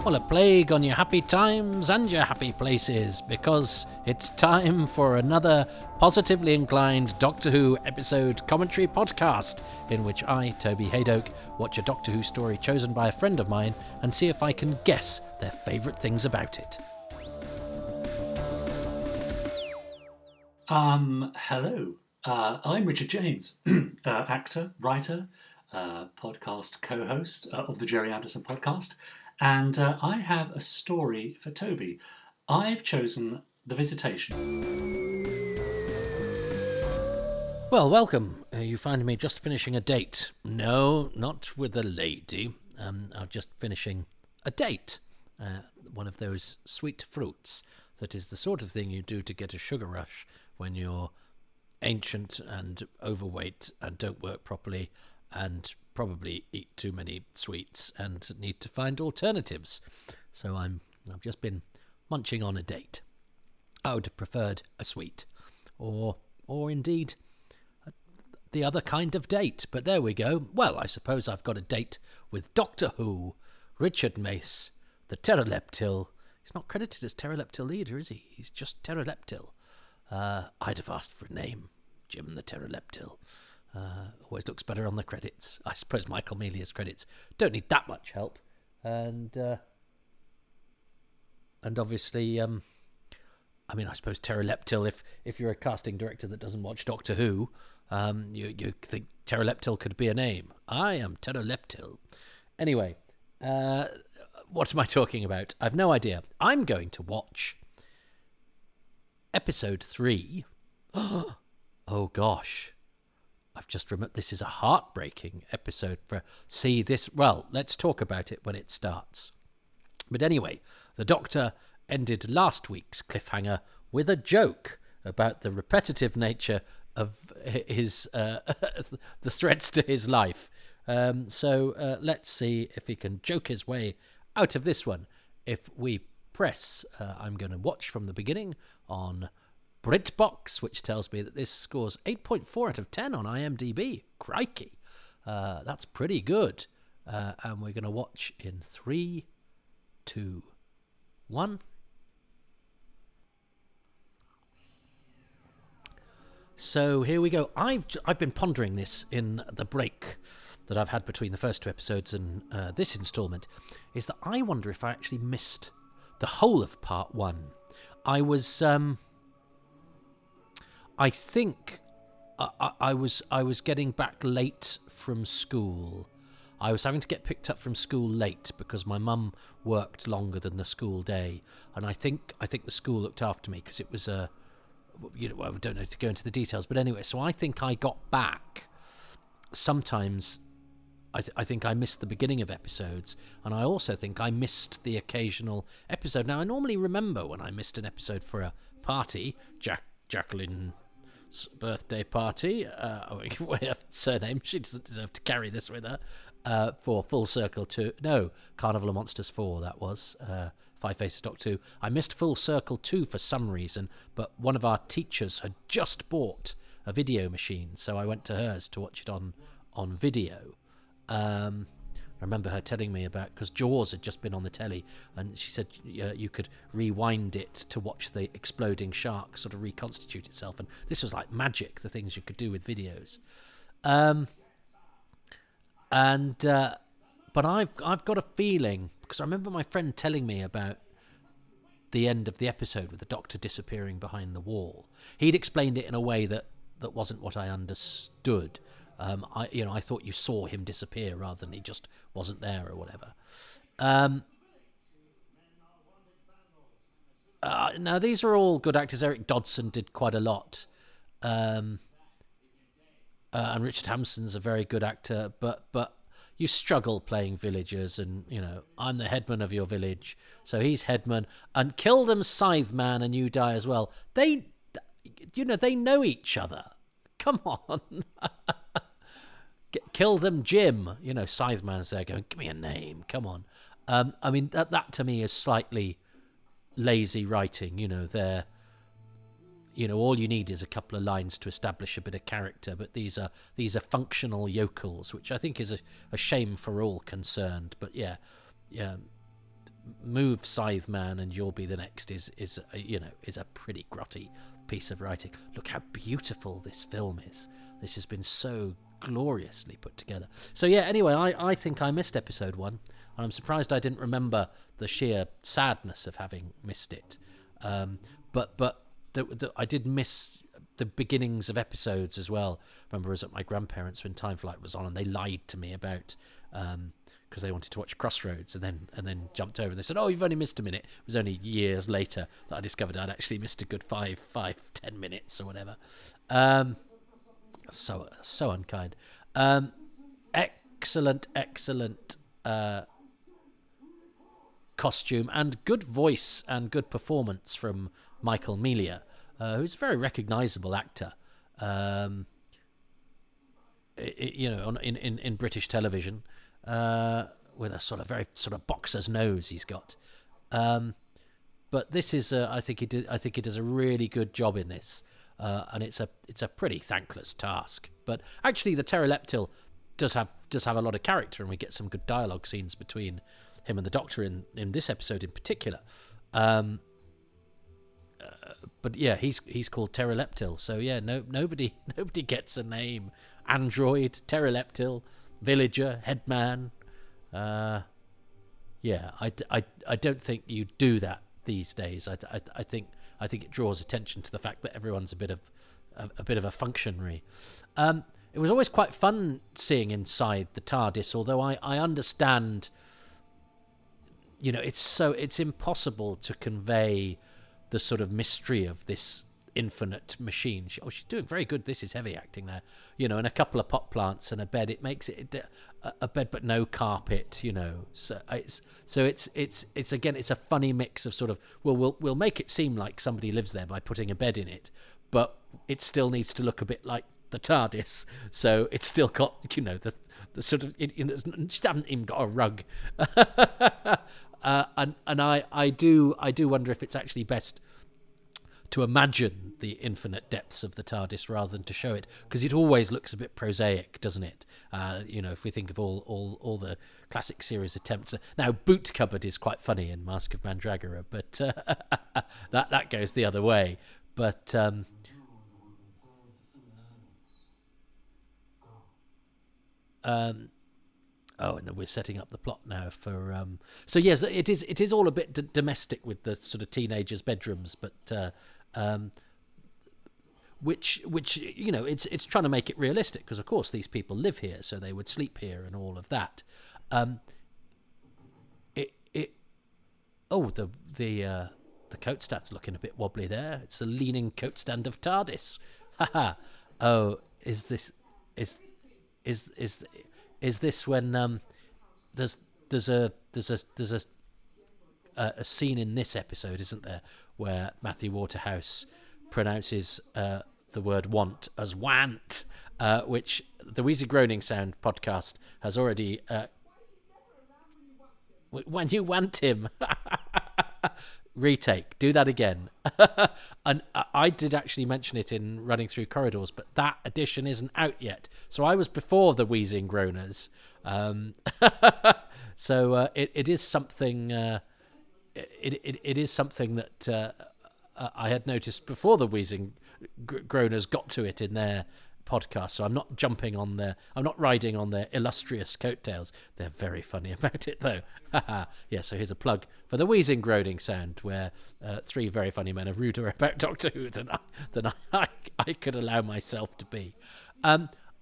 Well, a plague on your happy times and your happy places, because it's time for another positively inclined Doctor Who episode commentary podcast, in which I, Toby Hadoke, watch a Doctor Who story chosen by a friend of mine and see if I can guess their favourite things about it. Hello. I'm Richard James, actor, writer, podcast co-host of the Jerry Anderson podcast, and I have a story for Toby. I've chosen The Visitation. Well, welcome. You find me just finishing a date. No, not with a lady. I'm just finishing a date. One of those sweet fruits that is the sort of thing you do to get a sugar rush when you're ancient and overweight and don't work properly and probably eat too many sweets and need to find alternatives. So I've just been munching on a date. I would have preferred a sweet or indeed the other kind of date, but there we go. Well, I suppose I've got a date with Doctor Who, Richard Mace, the Terileptil. He's not credited as Terileptil leader, is he? He's just Terileptil. I'd have asked for a name. Jim the Terileptil. Always looks better on the credits. I suppose Michael Melia's credits don't need that much help. And obviously, I suppose Terileptil, if you're a casting director that doesn't watch Doctor Who, you think Terileptil could be a name. I am Terileptil. Anyway, what am I talking about? I've no idea. I'm going to watch episode 3. Oh gosh. I've just remembered this is a heartbreaking episode well, let's talk about it when it starts. But anyway, the Doctor ended last week's cliffhanger with a joke about the repetitive nature of his the threats to his life. So let's see if he can joke his way out of this one. If we press, I'm going to watch from the beginning on BritBox, which tells me that this scores 8.4 out of 10 on IMDb. Crikey. That's pretty good. And we're going to watch in 3, 2, 1. So here we go. I've been pondering this in the break that I've had between the first 2 episodes and this instalment, is that I wonder if I actually missed the whole of part 1. I was... I think I was getting back late from school. I was having to get picked up from school late because my mum worked longer than the school day, and I think the school looked after me because it was I don't know to go into the details, but anyway, so I think I got back. Sometimes I think I missed the beginning of episodes, and I also think I missed the occasional episode. Now I normally remember when I missed an episode for a party, Jacqueline's birthday party, surname, she doesn't deserve to carry this with her, for Full Circle 2, no, Carnival of Monsters 4, that was, Five Faces Doctor 2. I missed Full Circle 2 for some reason, but one of our teachers had just bought a video machine, so I went to hers to watch it on video. I remember her telling me about, because Jaws had just been on the telly, and she said you could rewind it to watch the exploding shark sort of reconstitute itself, and this was like magic, the things you could do with videos. But I've got a feeling, because I remember my friend telling me about the end of the episode with the Doctor disappearing behind the wall. He'd explained it in a way that wasn't what I understood. I thought you saw him disappear rather than he just wasn't there or whatever. Now, these are all good actors. Eric Dodson did quite a lot. And Richard Hampson's a very good actor, but you struggle playing villagers, and, I'm the headman of your village, so he's headman, and kill them, Scythe Man, and you die as well. They know each other. Come on. Kill them, Jim. Scythe Man's there going, give me a name. Come on. That to me is slightly lazy writing. They're all you need is a couple of lines to establish a bit of character, but these are functional yokels, which I think is a shame for all concerned. But yeah, move Scythe Man and you'll be the next is a pretty grotty piece of writing. Look how beautiful this film is. This has been so gloriously put together. So yeah, anyway, I think I missed episode 1, and I'm surprised I didn't remember the sheer sadness of having missed it. But I did miss the beginnings of episodes as well. I remember I was at my grandparents when Time Flight was on, and they lied to me about because they wanted to watch Crossroads, and then jumped over. They said, "Oh, you've only missed a minute." It was only years later that I discovered I'd actually missed a good 10 minutes or whatever. So unkind. Excellent costume and good voice and good performance from Michael Melia, who's a very recognisable actor. In British television, with a very boxer's nose he's got. But this is, I think he does a really good job in this. And it's a pretty thankless task, but actually the Terileptil does have a lot of character, and we get some good dialogue scenes between him and the Doctor in this episode in particular. But yeah, he's called Terileptil, so yeah, nobody gets a name. Android, Terileptil, villager, headman. Yeah, I don't think you do that these days. I think it draws attention to the fact that everyone's a bit of a functionary. It was always quite fun seeing inside the TARDIS, although I understand, it's impossible to convey the sort of mystery of this infinite machine. She's doing very good. This is heavy acting there, and a couple of pot plants and a bed. It makes it a bed but no carpet, So it's again, it's a funny mix of sort of, well, we'll make it seem like somebody lives there by putting a bed in it, but it still needs to look a bit like the TARDIS. So it's still got, the sort of, she hasn't even got a rug. And I do wonder if it's actually best to imagine the infinite depths of the TARDIS rather than to show it, because it always looks a bit prosaic, doesn't it? If we think of all the classic series attempts. Now, Boot Cupboard is quite funny in Mask of Mandragora, but that goes the other way. But and then we're setting up the plot now for. So yes, it is all a bit domestic with the sort of teenagers' bedrooms, but. Which it's trying to make it realistic, because of course these people live here, so they would sleep here and all of that. The coat stand's looking a bit wobbly there. It's a leaning coat stand of TARDIS. Haha. Oh, is this when there's a scene in this episode, isn't there, where Matthew Waterhouse pronounces the word want as want, which the Wheezy Groaning Sound podcast has already... when you want him. Retake. Do that again. And I did actually mention it in Running Through Corridors, but that edition isn't out yet. So I was before the Wheezing Groaners. So it is something... It is something that I had noticed before the Wheezing Groaners got to it in their podcast. So I'm not riding on their illustrious coattails. They're very funny about it, though. Yeah. So here's a plug for the Wheezing Groaning Sound, where 3 very funny men are ruder about Doctor Who than I could allow myself to be.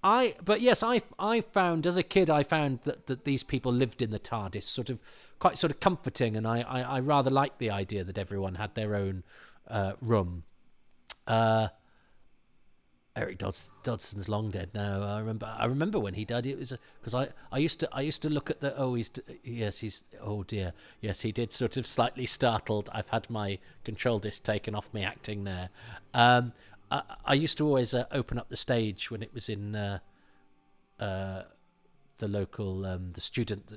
I found as a kid, that these people lived in the TARDIS quite comforting, and I rather liked the idea that everyone had their own room. Eric Dodson's long dead now. I remember when he died. It was because I used to look at the he did sort of slightly startled. I've had my control disc taken off me acting there. I used to always open up the stage when it was in the local the student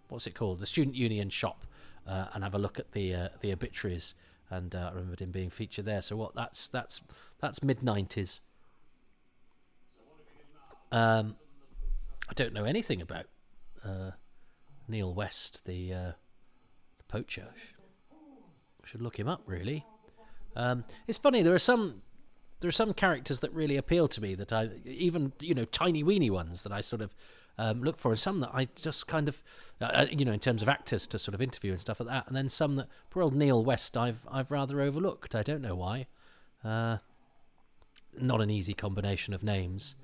what's it called, the student union shop, and have a look at the obituaries. And I remembered him being featured there. So that's mid-90s. I don't know anything about Neil West, the Poacher. I should look him up, really. It's funny, there are some characters that really appeal to me, that I even, tiny weeny ones that I sort of look for, and some that I just kind of, in terms of actors to sort of interview and stuff like that, and then some that poor old Neil West I've rather overlooked. I don't know why. Not an easy combination of names,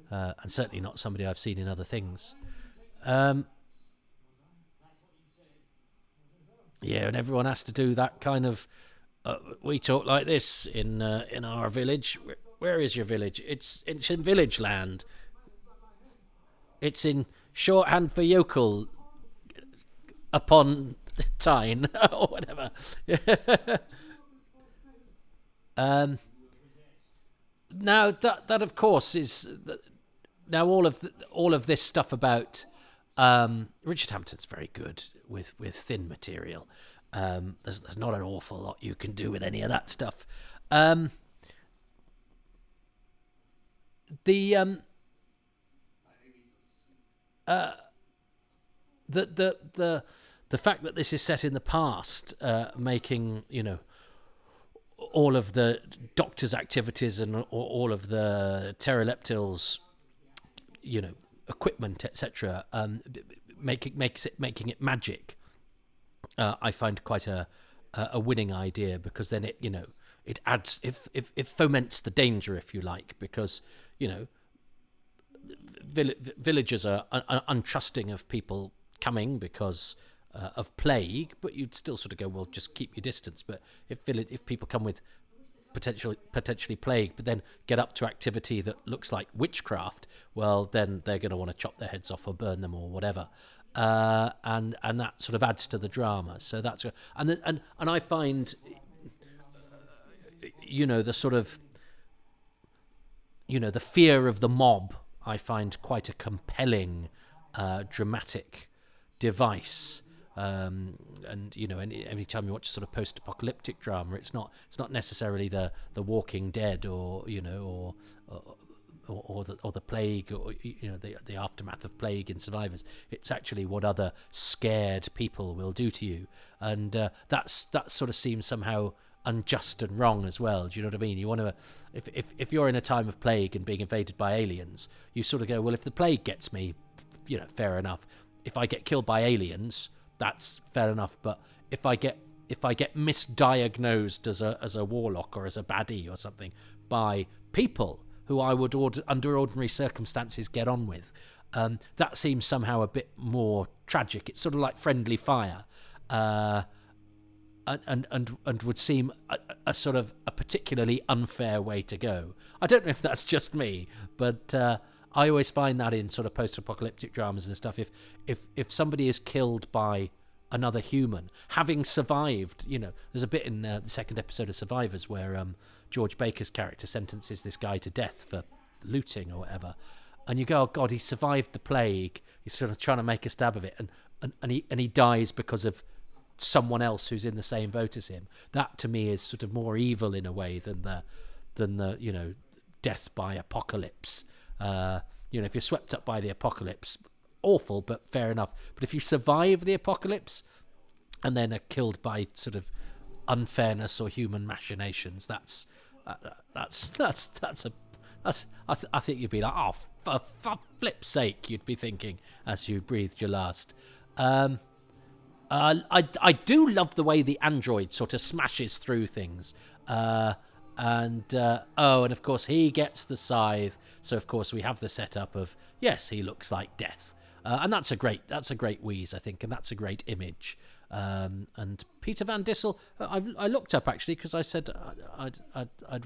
and certainly not somebody I've seen in other things. Yeah, and everyone has to do that kind of. We talk like this in our village. Where is your village? It's in village land. It's in shorthand for yokel upon Tyne or whatever. Now that of course is now all of this stuff about Richard Hampton's very good with thin material. There's not an awful lot you can do with any of that stuff. The fact that this is set in the past, making all of the Doctor's activities and all of the Terileptil's equipment, etc., making it magic. I find quite a winning idea, because then it adds, it foments the danger, if you like, because villagers are untrusting of people coming because of plague, but you'd still sort of go, well, just keep your distance. But if people come with potentially plague, but then get up to activity that looks like witchcraft, well, then they're going to want to chop their heads off or burn them or whatever. And that sort of adds to the drama. So that's and I find the sort of the fear of the mob, I find quite a compelling dramatic device. And any time you watch a sort of post-apocalyptic drama, it's not necessarily the Walking Dead or the plague, or the aftermath of plague in Survivors. It's actually what other scared people will do to you, and that sort of seems somehow unjust and wrong as well. Do you know what I mean? You want to, if you're in a time of plague and being invaded by aliens, you sort of go, well, if the plague gets me, fair enough. If I get killed by aliens, that's fair enough. But if I get misdiagnosed as a warlock or as a baddie or something by people who I would under ordinary circumstances get on with, that seems somehow a bit more tragic. It's sort of like friendly fire, and would seem a sort of a particularly unfair way to go. I don't know if that's just me, but I always find that in sort of post-apocalyptic dramas and stuff, if somebody is killed by another human, having survived, there's a bit in the second episode of Survivors where George Baker's character sentences this guy to death for looting or whatever, and you go, oh God, he survived the plague. He's sort of trying to make a stab of it, and he dies because of someone else who's in the same boat as him. That to me is sort of more evil in a way than the death by apocalypse. If you're swept up by the apocalypse, awful, but fair enough. But if you survive the apocalypse and then are killed by sort of unfairness or human machinations, I think you'd be like, oh, for flip's sake, you'd be thinking as you breathed your last. I do love the way the android sort of smashes through things. And of course he gets the scythe, so of course we have the setup of, yes, he looks like death, and that's a great wheeze, I think, and that's a great image. And Peter Van Dissel, I looked up actually, because I said I'd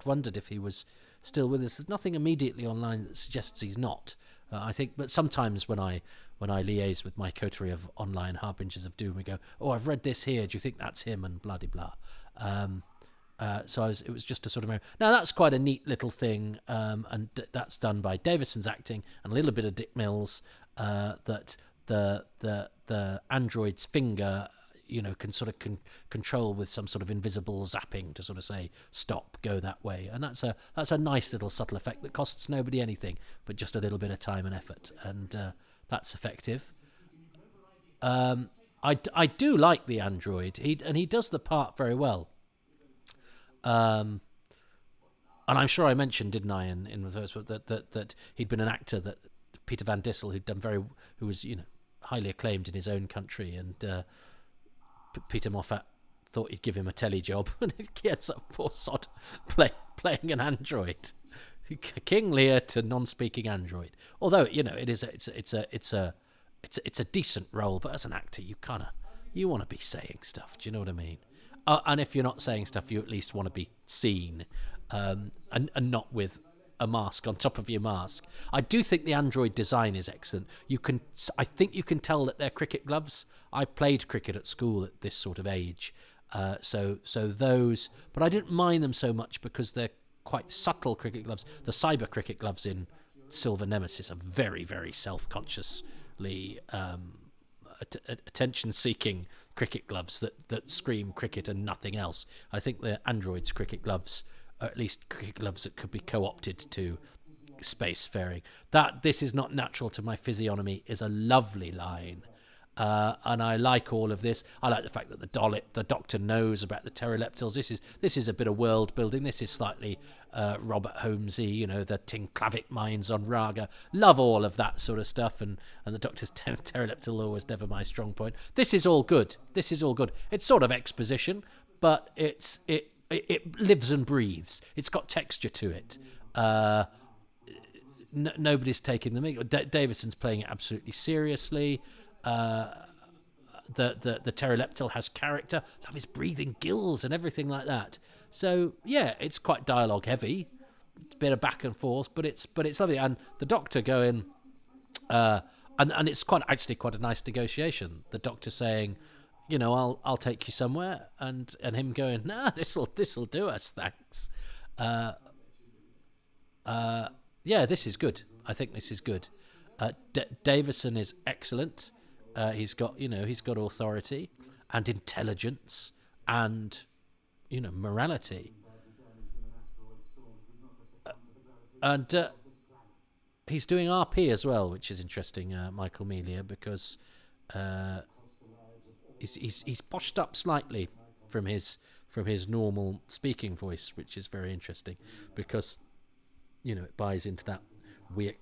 wondered if he was still with us. There's nothing immediately online that suggests he's not. I think, but sometimes when I liaise with my coterie of online harbingers of doom, we go, oh, I've read this here, do you think that's him, and blah de blah. So it was just a sort of now that's quite a neat little thing, and that's done by Davison's acting and a little bit of Dick Mills. That the android's finger, can sort of control with some sort of invisible zapping to sort of say stop, go that way, and that's a nice little subtle effect that costs nobody anything, but just a little bit of time and effort, and that's effective. I do like the android. He does the part very well. And I'm sure I mentioned, didn't I, in the first one, that he'd been an actor, that Peter Van Dissel, who was highly acclaimed in his own country, and Peter Moffat thought he'd give him a telly job, and he ends up, poor sod, playing an android, King Lear to non-speaking android. Although it's a decent role, but as an actor, you want to be saying stuff. Do you know what I mean? And if you're not saying stuff, you at least want to be seen, and not with a mask on top of your mask. I do think the android design is excellent. I think you can tell that they're cricket gloves. I played cricket at school at this sort of age, so those, but I didn't mind them so much because they're quite subtle cricket gloves. The cyber cricket gloves in Silver Nemesis are very, very self-consciously attention-seeking cricket gloves that scream cricket and nothing else. I think the android's cricket gloves are at least cricket gloves that could be co-opted to spacefaring. That "this is not natural to my physiognomy" is a lovely line. And I like all of this. I like the fact that the Doctor knows about the Terileptils. This is a bit of world building. This is slightly Robert Holmesy, the Tinclavic mines on Raga. Love all of that sort of stuff. And the Doctor's Terileptil was never my strong point. This is all good. It's sort of exposition, but it lives and breathes. It's got texture to it. Nobody's taking the mick. Davison's playing it absolutely seriously. The Terileptil has character. Love his breathing gills and everything like that. So yeah, it's quite dialogue heavy. It's a bit of back and forth, but it's lovely. And the Doctor going, and it's quite a nice negotiation. The Doctor saying, I'll take you somewhere, and him going, nah, this'll do us, thanks. Yeah, this is good. I think this is good. Davison is excellent. He's got authority and intelligence and morality, and he's doing RP as well, which is interesting. Michael Melia, because he's poshed up slightly from his normal speaking voice, which is very interesting because it buys into that we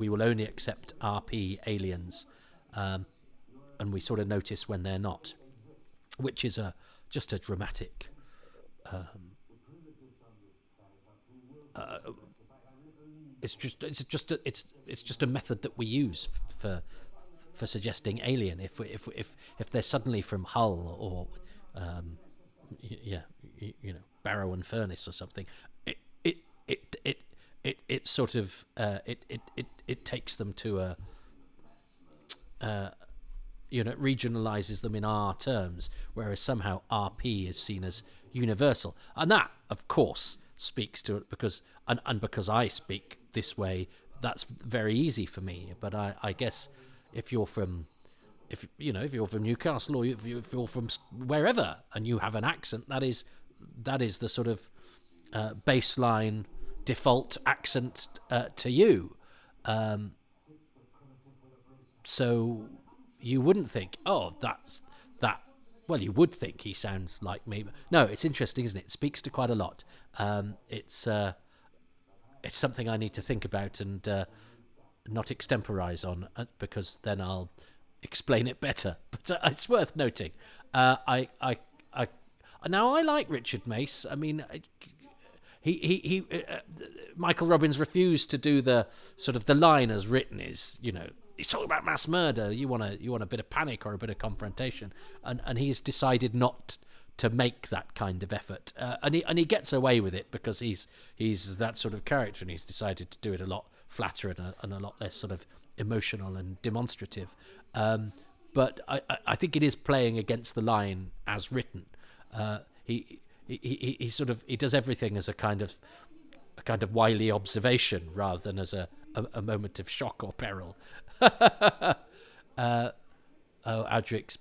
will only accept RP aliens. And we sort of notice when they're not, which is just a dramatic. It's just a method that we use for suggesting alien. If they're suddenly from Hull or Barrow and Furness or something, it sort of it takes them to it regionalizes them in our terms, whereas somehow RP is seen as universal, and that, of course, speaks to it because I speak this way. That's very easy for me. But I guess if you're from Newcastle or if you're from wherever and you have an accent, that is the sort of baseline default accent to you. So you wouldn't think, that's that. Well, you would think he sounds like me. But no, it's interesting, isn't it? It speaks to quite a lot. It's something I need to think about and not extemporize on, because then I'll explain it better. But it's worth noting. Now I like Richard Mace. I mean, he Michael Robbins refused to do the sort of the line as written is, he's talking about mass murder. You want a bit of panic or a bit of confrontation, and he's decided not to make that kind of effort, and he gets away with it because he's that sort of character, and he's decided to do it a lot flatter and a lot less sort of emotional and demonstrative. But I think it is playing against the line as written. He does everything as a kind of wily observation rather than as a moment of shock or peril. Adric's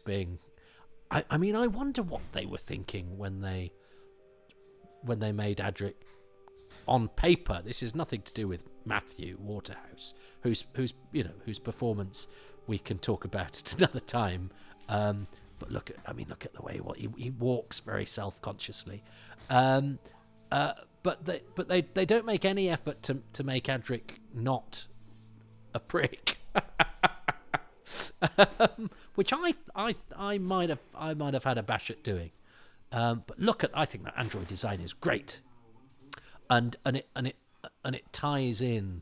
being. I mean, I wonder what they were thinking when they made Adric on paper. This is nothing to do with Matthew Waterhouse, whose performance we can talk about it another time. But look at the way he walks very self-consciously. But they don't make any effort to make Adric not a prick. Which I might have had a bash at doing. But I think that android design is great, and it ties in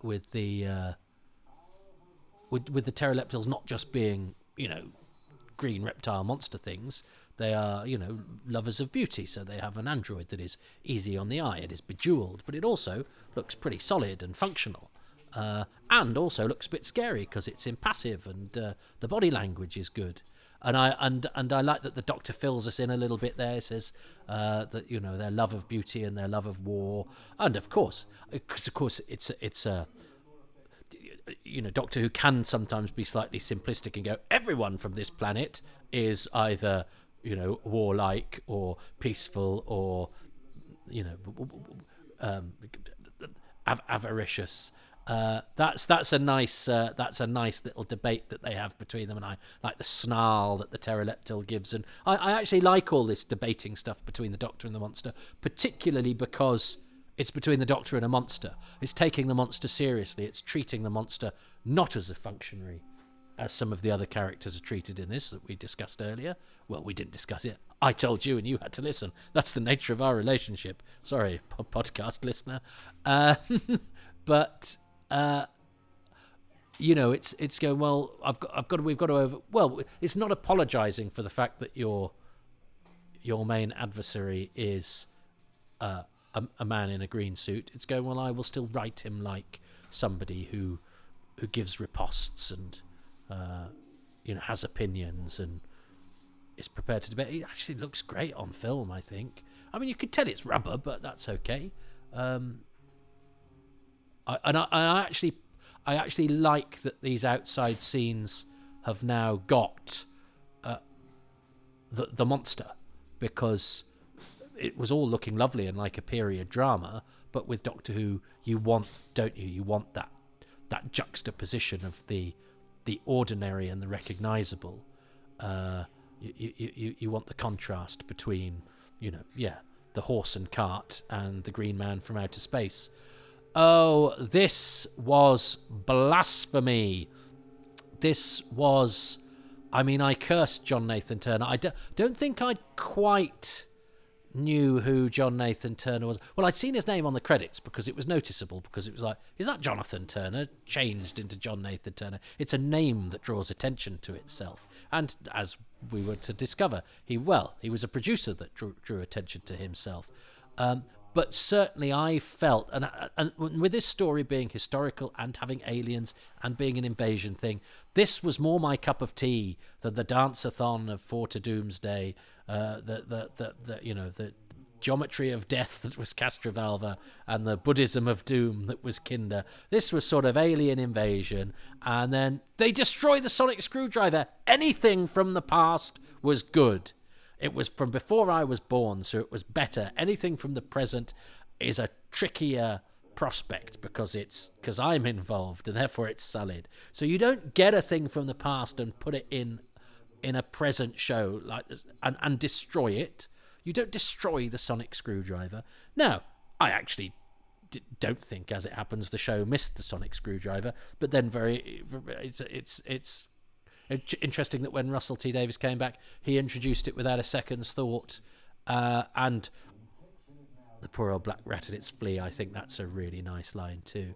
with the with the Terileptils not just being green reptile monster things. They are lovers of beauty, so they have an android that is easy on the eye. It is bejeweled, but it also looks pretty solid and functional. And also looks a bit scary because it's impassive and the body language is good. And I like that the Doctor fills us in a little bit there. Says that their love of beauty and their love of war, and of course it's a Doctor Who can sometimes be slightly simplistic and go, everyone from this planet is either warlike or peaceful or avaricious. That's a nice little debate that they have between them, and I like the snarl that the Terileptil gives, and I actually like all this debating stuff between the Doctor and the monster, particularly because it's between the Doctor and a monster. It's taking the monster seriously. It's treating the monster not as a functionary, as some of the other characters are treated in this that we discussed earlier. Well, we didn't discuss it. I told you and you had to listen. That's the nature of our relationship. Sorry, podcast listener. But it's going, well, we've got to well, it's not apologizing for the fact that your main adversary is a man in a green suit. It's going, well, I will still write him like somebody who gives ripostes and has opinions and is prepared to debate. It actually looks great on film, I think. I mean, you could tell it's rubber, but that's okay. I actually like that these outside scenes have now got the monster, because it was all looking lovely and like a period drama, but with Doctor Who, you want that juxtaposition of the ordinary and the recognisable. You want the contrast between the horse and cart and the green man from outer space. Oh, this was blasphemy. This was... I cursed John Nathan Turner. I don't think I quite knew who John Nathan Turner was. Well, I'd seen his name on the credits because it was noticeable, because it was like, is that Jonathan Turner changed into John Nathan Turner? It's a name that draws attention to itself. And as we were to discover, he was a producer that drew attention to himself. But certainly I felt, and with this story being historical and having aliens and being an invasion thing, this was more my cup of tea than the dance-a-thon of Four to Doomsday, the geometry of death that was Castrovalva, and the Buddhism of doom that was Kinder. This was sort of alien invasion, and then they destroy the sonic screwdriver. Anything from the past was good. It was from before I was born, so it was better. Anything from the present is a trickier prospect because I'm involved, and therefore it's solid. So you don't get a thing from the past and put it in a present show like this and destroy it. You don't destroy the sonic screwdriver. Now, I actually don't think, as it happens, the show missed the sonic screwdriver, but then it's interesting that when Russell T Davies came back, he introduced it without a second's thought, and the poor old black rat and its flea. I think that's a really nice line too.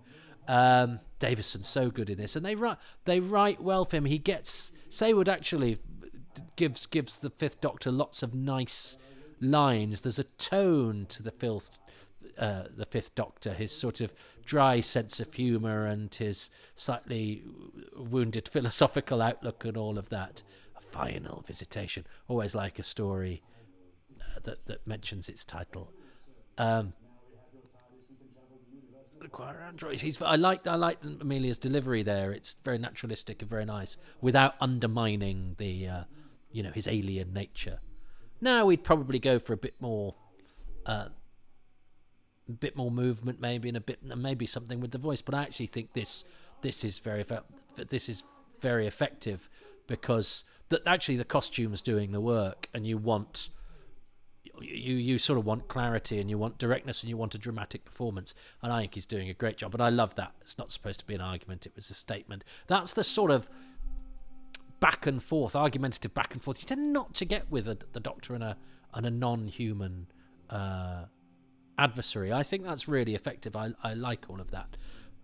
Davison's so good in this, and they write well for him. He gets Saywood actually gives the Fifth Doctor lots of nice lines. There's a tone to the Fifth Doctor, his sort of dry sense of humour and his slightly wounded philosophical outlook and all of that. A final visitation. Always like a story that mentions its title. Acquire androids. I like Amelia's delivery there. It's very naturalistic and very nice, without undermining the his alien nature. Now we'd probably go for a bit more movement, maybe, and maybe something with the voice. But I actually think this is very effective, because actually the costume's doing the work, and you sort of want clarity, and you want directness, and you want a dramatic performance, and I think he's doing a great job. And I love that. It's not supposed to be an argument, it was a statement. That's the sort of back and forth, argumentative back and forth you tend not to get with the Doctor and a non-human adversary. I think that's really effective. I like all of that.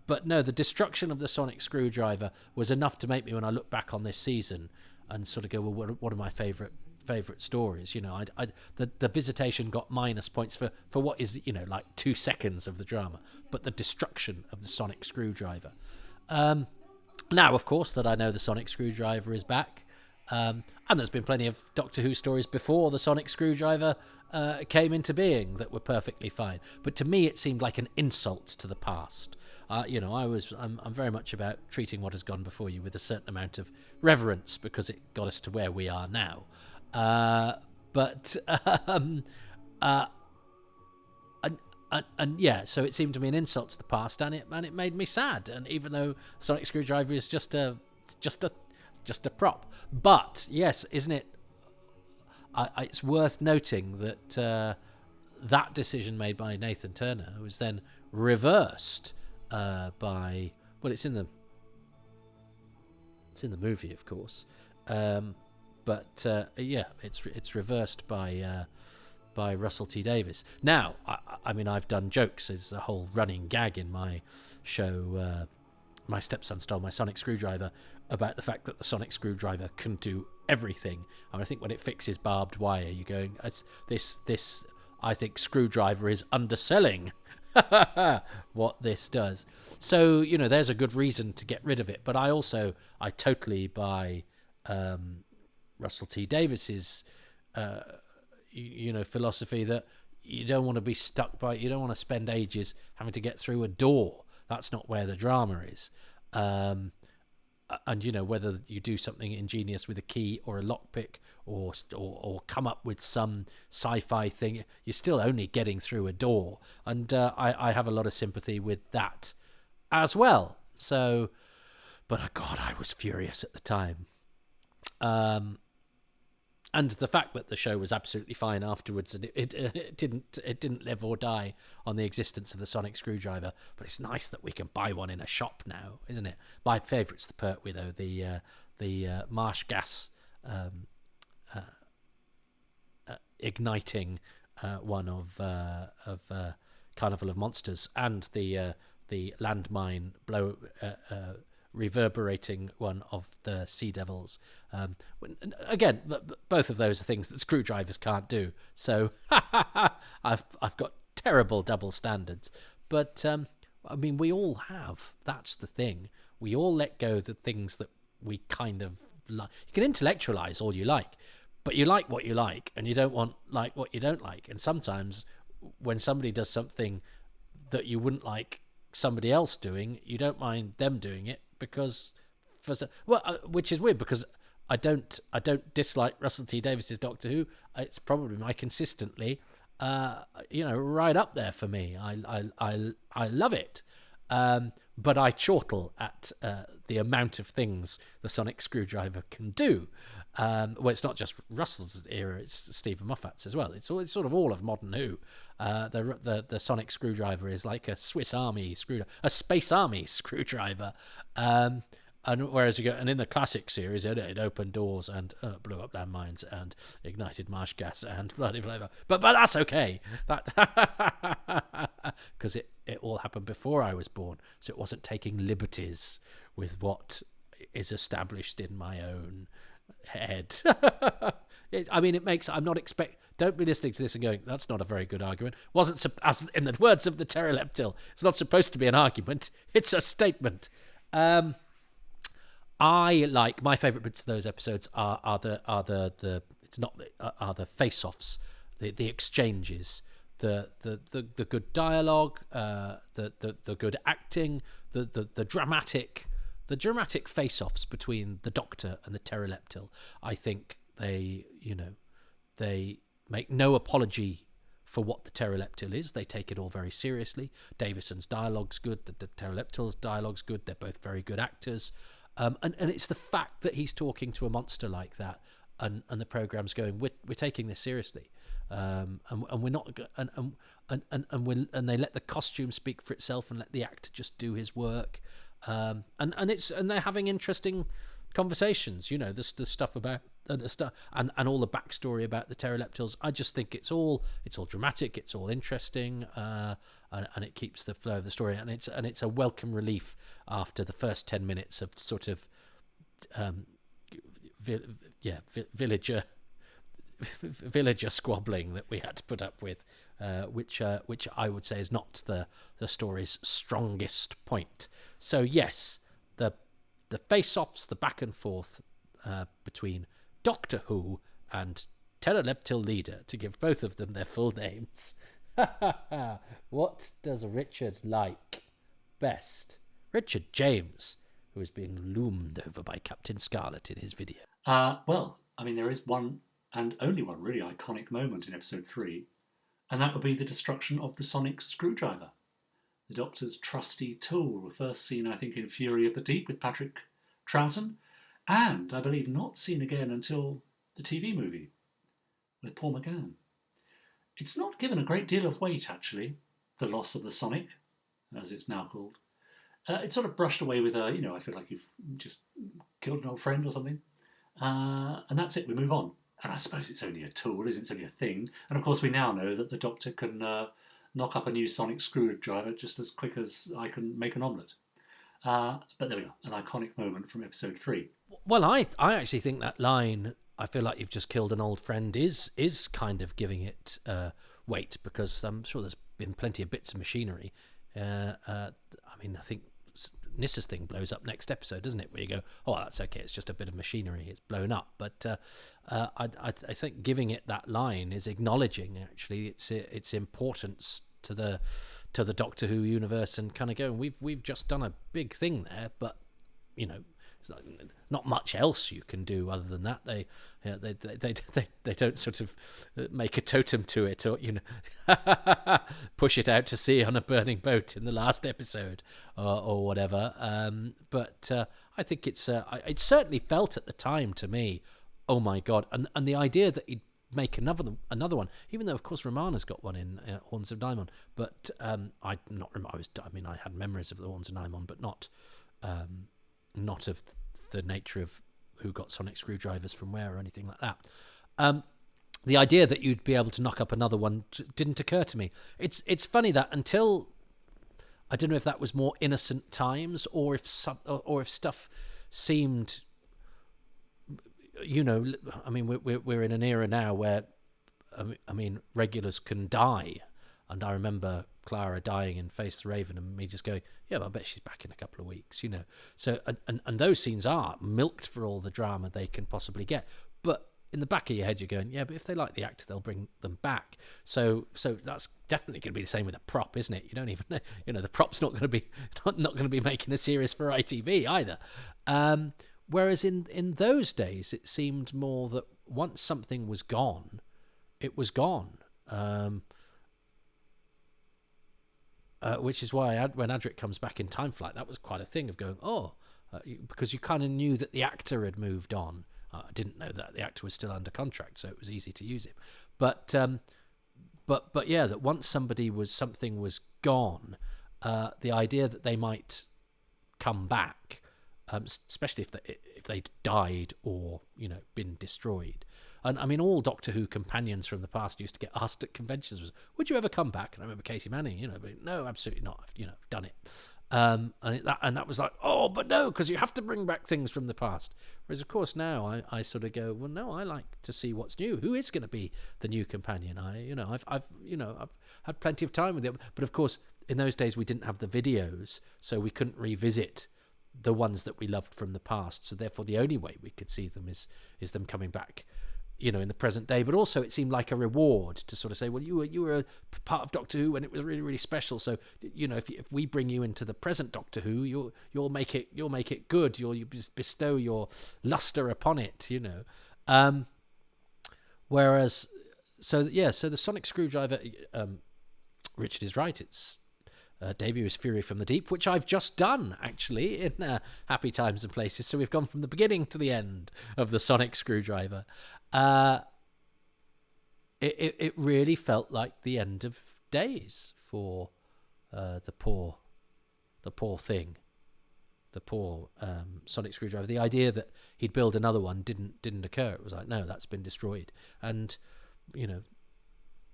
But no, the destruction of the sonic screwdriver was enough to make me, when I look back on this season, and sort of go, well, what are my favourite stories? The Visitation got minus points for what is, like 2 seconds of the drama, but the destruction of the sonic screwdriver. Now, of course, that I know the sonic screwdriver is back, and there's been plenty of Doctor Who stories before the sonic screwdriver came into being that were perfectly fine. But to me, it seemed like an insult to the past. I'm very much about treating what has gone before you with a certain amount of reverence, because it got us to where we are now. So it seemed to me an insult to the past, and it made me sad. And even though sonic screwdriver is just a prop, but yes, isn't it? It's worth noting that that decision made by Nathan Turner was then reversed by, well, it's in the movie, of course, it's reversed by Russell T Davies. Now, I mean, I've done jokes. It's a whole running gag in my show, My Stepson Stole My Sonic Screwdriver, about the fact that the sonic screwdriver can do everything. And I think when it fixes barbed wire, you're going, this I think screwdriver is underselling what this does. So, there's a good reason to get rid of it. But I totally buy Russell T Davies's philosophy that you don't want to be stuck by, you don't want to spend ages having to get through a door. That's not where the drama is. And whether you do something ingenious with a key or a lockpick, or come up with some sci-fi thing, you're still only getting through a door. And I have a lot of sympathy with that as well. So, but God, I was furious at the time. And the fact that the show was absolutely fine afterwards, and it didn't live or die on the existence of the sonic screwdriver. But it's nice that we can buy one in a shop now, isn't it? My favourite's the Pertwee, though, the marsh gas igniting one of Carnival of Monsters, and the landmine blow. Reverberating one of the Sea Devils. Again, both of those are things that screwdrivers can't do. So I've got terrible double standards. But I mean, we all have. That's the thing. We all let go the things that we kind of like. You can intellectualize all you like, but you like what you like, and you don't want like what you don't like. And sometimes when somebody does something that you wouldn't like somebody else doing, you don't mind them doing it, because which is weird, because I don't dislike Russell T Davies's Doctor Who. It's probably my consistently right up there for me. I love it, but I chortle at the amount of things the sonic screwdriver can do. Well, it's not just Russell's era; it's Stephen Moffat's as well. It's sort of all of modern Who. The sonic screwdriver is like a Swiss Army screwdriver, a Space Army screwdriver. And whereas and in the classic series, it opened doors and blew up landmines and ignited marsh gas and bloody blah. But that's okay. Because it all happened before I was born, so it wasn't taking liberties with what is established in my own head. It makes. Don't be listening to this and going, "That's not a very good argument." As in the words of the Terileptil, it's not supposed to be an argument. It's a statement. I like, my favourite bits of those episodes are the face-offs, the exchanges, the good dialogue, the good acting, the dramatic face-offs between the Doctor and the Terileptil. I think they make no apology for what the Terileptil is. They take it all very seriously. Davison's dialogue's good. The Terileptil's dialogue's good. They're both very good actors. And it's the fact that he's talking to a monster like that, and the program's going, we're taking this seriously, and we're not, and they let the costume speak for itself and let the actor just do his work, and they're having interesting conversations. The stuff about the stuff and all the backstory about the Terileptils. I just think it's all dramatic, it's all interesting, and it keeps the flow of the story, and it's a welcome relief after the first 10 minutes of sort of villager squabbling that we had to put up with, which I would say is not the story's strongest point. So yes, the face-offs, the back and forth between Doctor Who and Terileptil leader, to give both of them their full names. What does Richard like best? Richard James, who is being loomed over by Captain Scarlet in his video. Well, I mean, there is one and only one really iconic moment in episode 3, and that would be the destruction of the sonic screwdriver. The Doctor's trusty tool, first seen, I think, in Fury of the Deep with Patrick Troughton, and I believe not seen again until the TV movie with Paul McGann. It's not given a great deal of weight, actually, the loss of the Sonic, as it's now called. It's sort of brushed away with I feel like you've just killed an old friend or something. And that's it, we move on. And I suppose it's only a tool, isn't it? It's only a thing. And of course we now know that the Doctor can knock up a new sonic screwdriver just as quick as I can make an omelette. But there we go, an iconic moment from episode 3. Well, I actually think that line, I feel like you've just killed an old friend, is kind of giving it weight, because I'm sure there's been plenty of bits of machinery. I mean, I think Nissa's thing blows up next episode, doesn't it? Where you go, oh, that's okay, it's just a bit of machinery, it's blown up. But I think giving it that line is acknowledging actually its importance to the Doctor Who universe, and kind of going, we've just done a big thing there, but it's not much else you can do other than that. They don't sort of make a totem to it, or push it out to sea on a burning boat in the last episode, or whatever. But I think it certainly felt at the time to me, oh my god, and the idea that he'd make another one, even though of course Romana's got one in Horns of Nimon, but I had memories of the Horns of Nimon, but not of the nature of who got sonic screwdrivers from where or anything like that. The idea that you'd be able to knock up another one didn't occur to me. It's funny that until, I don't know if that was more innocent times, or if stuff seemed, I mean, we're in an era now where, I mean, regulars can die, and I remember Clara dying in Face the Raven, and me just going, yeah, but I bet she's back in a couple of weeks, So, and those scenes are milked for all the drama they can possibly get. But in the back of your head, you're going, yeah, but if they like the actor, they'll bring them back. So that's definitely going to be the same with a prop, isn't it? You don't even know, the prop's not going to be making a series for ITV either. Whereas in those days, it seemed more that once something was gone, it was gone. Which is why when Adric comes back in Time Flight, that was quite a thing of going, because you kind of knew that the actor had moved on. I didn't know that the actor was still under contract, so it was easy to use him. But yeah, that once something was gone, the idea that they might come back, especially if they died or been destroyed. And I mean, all Doctor Who companions from the past used to get asked at conventions was, "Would you ever come back?" And I remember Katie Manning, but no, absolutely not. I've done it. And that was like, oh, but no, because you have to bring back things from the past. Whereas, of course, now I sort of go, well, no, I like to see what's new. Who is going to be the new companion? I've had plenty of time with it, but of course, in those days we didn't have the videos, so we couldn't revisit the ones that we loved from the past. So therefore, the only way we could see them is them coming back, in the present day. But also it seemed like a reward to sort of say, well, you were a part of Doctor Who and it was really, really special. So, if we bring you into the present Doctor Who, you'll make it good. You'll bestow your luster upon it, Whereas, so the sonic screwdriver, Richard is right. It's debut is Fury from the Deep, which I've just done, actually, in Happy Times and Places. So we've gone from the beginning to the end of the Sonic Screwdriver. It really felt like the end of days for the poor thing, the poor Sonic Screwdriver. The idea that he'd build another one didn't occur. It was like, no, that's been destroyed. And, you know,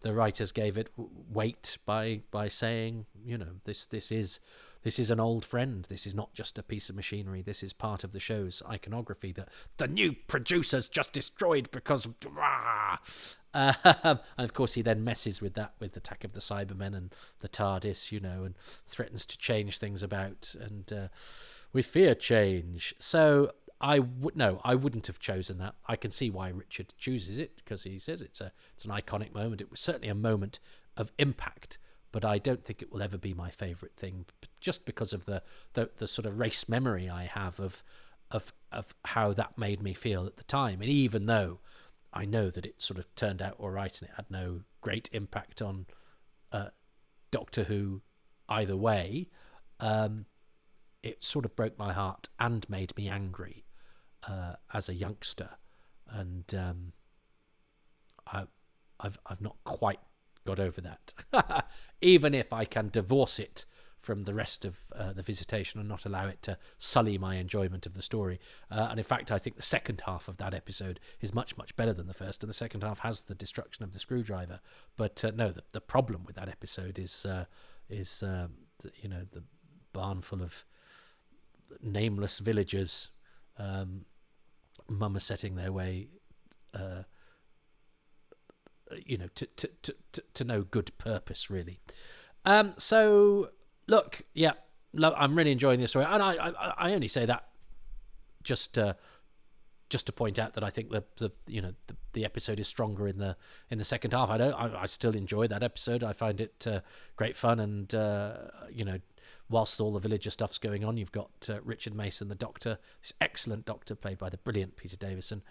the writers gave it weight by saying, you know, this is an old friend. This is not just a piece of machinery. This is part of the show's iconography that the new producers just destroyed because and of course he then messes with that, with Attack of the Cybermen and the TARDIS, you know, and threatens to change things about, and we fear change. So I wouldn't have chosen that. I can see why Richard chooses it, because he says it's an iconic moment. It was certainly a moment of impact, but I don't think it will ever be my favourite thing, just because of the sort of race memory I have of how that made me feel at the time. And even though I know that it sort of turned out all right and it had no great impact on Doctor Who either way, it sort of broke my heart and made me angry as a youngster, and I've not quite got over that. Even if I can divorce it from the rest of the Visitation and not allow it to sully my enjoyment of the story. And in fact, I think the second half of that episode is much, much better than the first, and the second half has the destruction of the screwdriver. But no, the problem with that episode is the barn full of nameless villagers setting their way to no good purpose, really. So look, yeah, I'm really enjoying this story, and I only say that just to point out that I think the episode is stronger in the second half. I still enjoy that episode. I find it great fun, and whilst all the villager stuff's going on, you've got Richard Mason, the Doctor, this excellent Doctor played by the brilliant Peter Davison,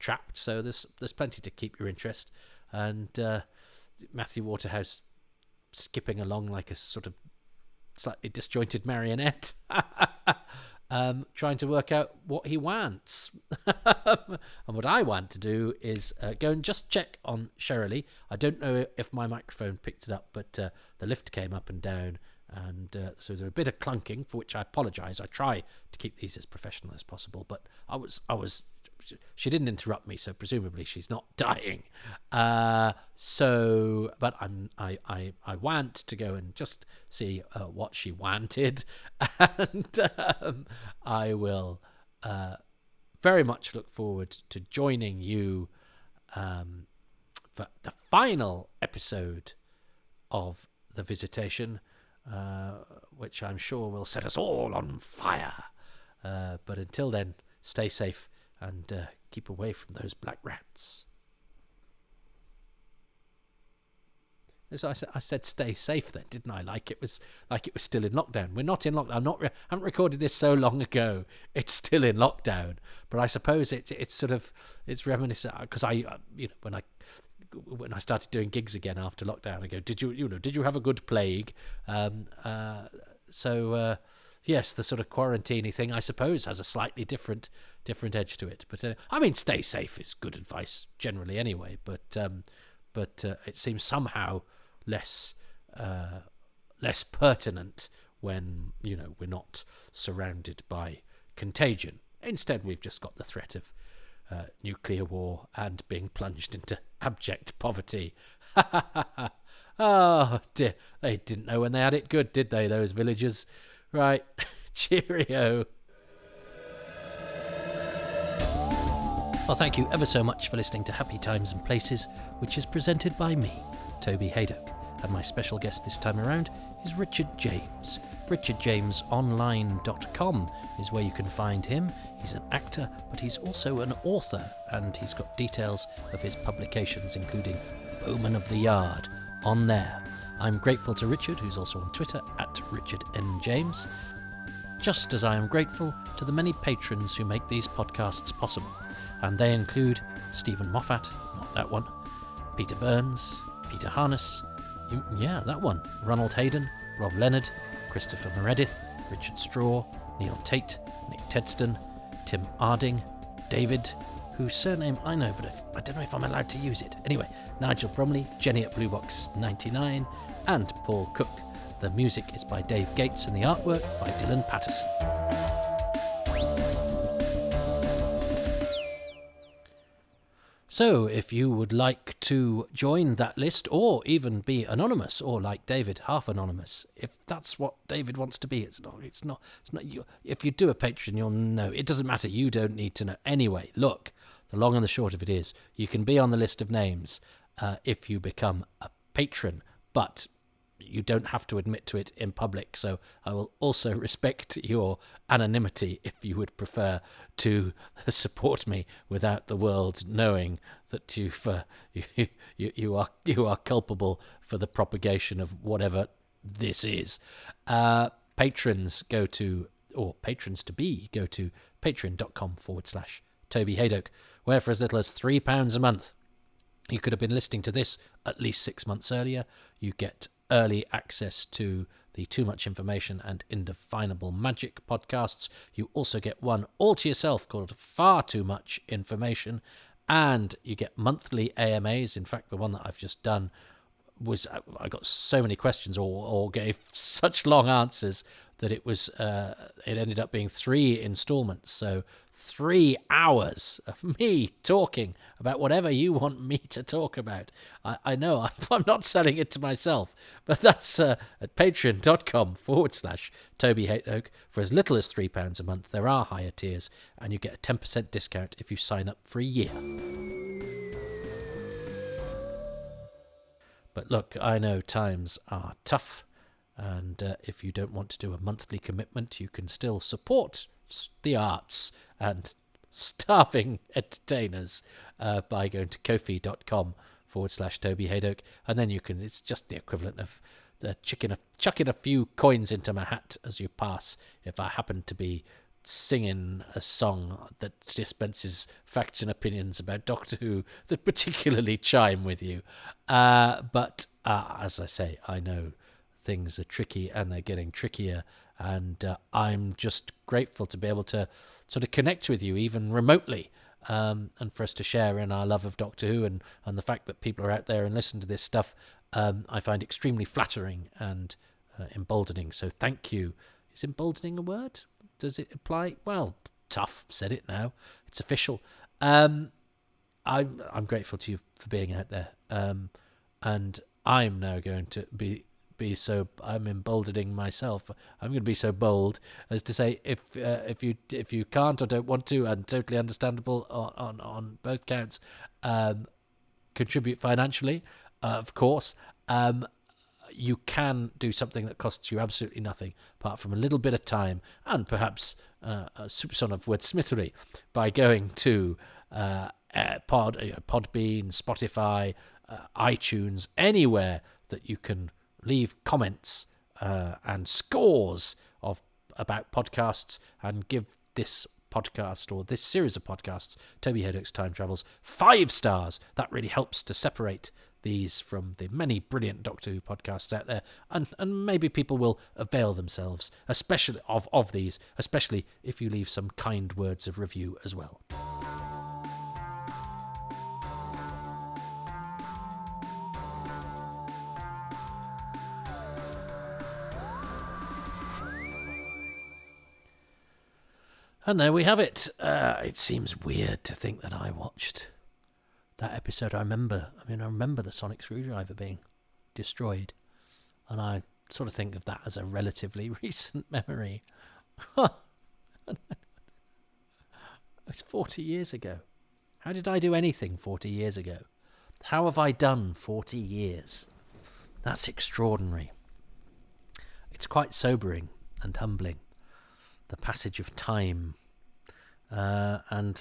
trapped. So there's plenty to keep your interest, and Matthew Waterhouse skipping along like a sort of slightly disjointed marionette, trying to work out what he wants. And what I want to do is go and just check on Shirley. I don't know if my microphone picked it up, but the lift came up and down, and so there's a bit of clunking, for which I apologise. I try to keep these as professional as possible, but I was she didn't interrupt me, so presumably she's not dying. But I want to go and just see what she wanted, and I will very much look forward to joining you for the final episode of The Visitation, which I'm sure will set us all on fire. But until then, stay safe and keep away from those black rats. So I said stay safe then, didn't I? Like it was still in lockdown. We're not in lockdown. I haven't recorded this so long ago. It's still in lockdown. But I suppose it's reminiscent, because when I started doing gigs again after lockdown, I go, did you have a good plague? Yes, the sort of quarantine-y thing, I suppose, has a slightly different edge to it. But stay safe is good advice generally anyway. But it seems somehow less pertinent when we're not surrounded by contagion. Instead, we've just got the threat of nuclear war and being plunged into abject poverty. Oh dear, they didn't know when they had it good, did they, those villagers? Right, cheerio. Well, thank you ever so much for listening to Happy Times and Places, which is presented by me, Toby Hadoke, and my special guest this time around is Richard James. RichardJamesOnline.com is where you can find him. He's an actor, but he's also an author, and he's got details of his publications, including Bowman of the Yard, on there. I'm grateful to Richard, who's also on Twitter @RichardNJames, just as I am grateful to the many patrons who make these podcasts possible, and they include Stephen Moffat, not that one, Peter Burns, Peter Harness, yeah, that one, Ronald Hayden, Rob Leonard, Christopher Meredith, Richard Straw, Neil Tate, Nick Tedston, Tim Arding, David, whose surname I know, but I don't know if I'm allowed to use it. Anyway, Nigel Bromley, Jenny at Bluebox99, and Paul Cook. The music is by Dave Gates and the artwork by Dylan Patterson. So, if you would like to join that list, or even be anonymous, or like David, half anonymous, if that's what David wants to be, it's not you. If you do a Patreon, you'll know. It doesn't matter. You don't need to know. Anyway, look, the long and the short of it is, you can be on the list of names if you become a patron, but you don't have to admit to it in public. So I will also respect your anonymity if you would prefer to support me without the world knowing that you are culpable for the propagation of whatever this is. Patrons to be go to patreon.com/Toby Hadoke, where for as little as £3 a month, you could have been listening to this at least 6 months earlier. You get early access to the Too Much Information and Indefinable Magic podcasts. You also get one all to yourself called Far Too Much Information, and you get monthly AMAs. In fact, the one that I've just done was, I got so many questions or gave such long answers that it ended up being 3 installments. So 3 hours of me talking about whatever you want me to talk about. I know I'm not selling it to myself, but that's at patreon.com/Toby Hadoke. For as little as £3 a month. There are higher tiers, and you get a 10% discount if you sign up for a year. But look, I know times are tough, and if you don't want to do a monthly commitment, you can still support the arts and starving entertainers by going to kofi.com/Toby Hadoke, and then you can, it's just the equivalent of chucking a few coins into my hat as you pass if I happen to be singing a song that dispenses facts and opinions about Doctor Who that particularly chime with you. But as I say, I know things are tricky and they're getting trickier, and I'm just grateful to be able to sort of connect with you even remotely, and for us to share in our love of Doctor Who and the fact that people are out there and listen to this stuff. I find extremely flattering and emboldening. So thank you. Is emboldening a word? Does it apply? Well, tough. I've said it now. It's official. I'm grateful to you for being out there. And I'm now going to be so. I'm emboldening myself. I'm going to be so bold as to say, if you can't or don't want to, and totally understandable on both counts, contribute financially, of course. You can do something that costs you absolutely nothing, apart from a little bit of time and perhaps a soupçon of wordsmithery, by going to Podbean, Spotify, iTunes, anywhere that you can leave comments and scores about podcasts, and give this podcast or this series of podcasts, Toby Hadoke's Time Travels, 5 stars. That really helps to separate these from the many brilliant Doctor Who podcasts out there, and maybe people will avail themselves, especially of these, especially if you leave some kind words of review as well. And there we have it. It seems weird to think that I watched that episode. I remember the sonic screwdriver being destroyed, and I sort of think of that as a relatively recent memory. It's 40 years ago. How did I do anything 40 years ago? How have I done 40 years? That's extraordinary. It's quite sobering and humbling, the passage of time. And,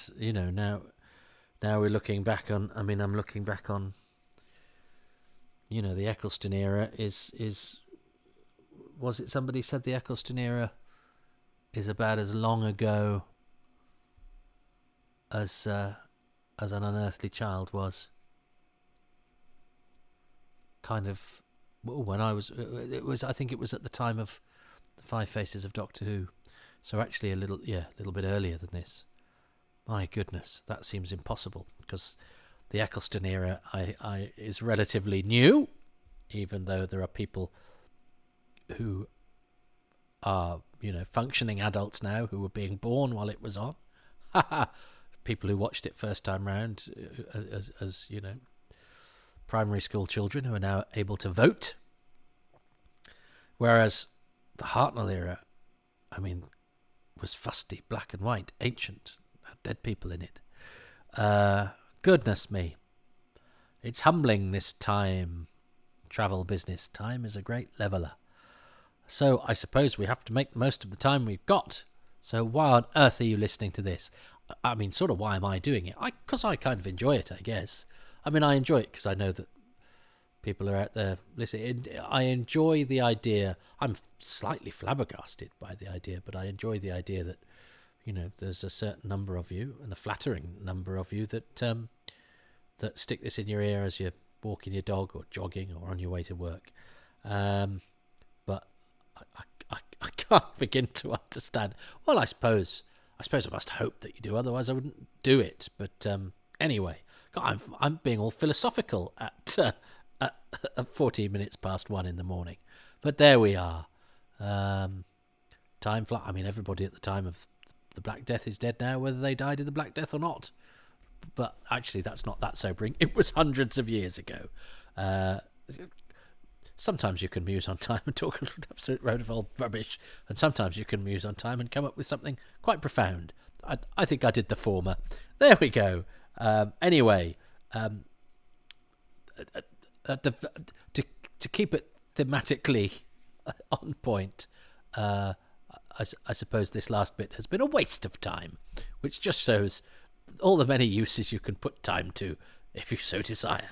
now we're looking back on, I'm looking back on, the Eccleston era was it somebody said the Eccleston era is about as long ago as an unearthly child was? Kind of when I was, it was, I think it was at the time of the Five Faces of Doctor Who. So actually a little bit earlier than this. My goodness, that seems impossible, because the Eccleston era is relatively new, even though there are people who are, functioning adults now who were being born while it was on. People who watched it first time round as primary school children who are now able to vote. Whereas the Hartnell era, was fusty, black and white, ancient, had dead people in it. Goodness me. It's humbling, this time travel business. Time is a great leveller. So I suppose we have to make the most of the time we've got. So why on earth are you listening to this? Sort of why am I doing it? Because I kind of enjoy it, I guess. I enjoy it because I know that people are out there listening. I enjoy the idea. I'm slightly flabbergasted by the idea, but I enjoy the idea that, there's a certain number of you, and a flattering number of you, that that stick this in your ear as you're walking your dog or jogging or on your way to work. But I can't begin to understand. Well, I suppose I must hope that you do, otherwise I wouldn't do it. But anyway, God, I'm being all philosophical at 14 minutes past 1 in the morning. But there we are. Time flies. Everybody at the time of the Black Death is dead now, whether they died in the Black Death or not. But actually, that's not that sobering. It was hundreds of years ago. Sometimes you can muse on time and talk an absolute load of old rubbish, and sometimes you can muse on time and come up with something quite profound. I think I did the former. There we go. Anyway, to keep it thematically on point, I suppose this last bit has been a waste of time, which just shows all the many uses you can put time to if you so desire.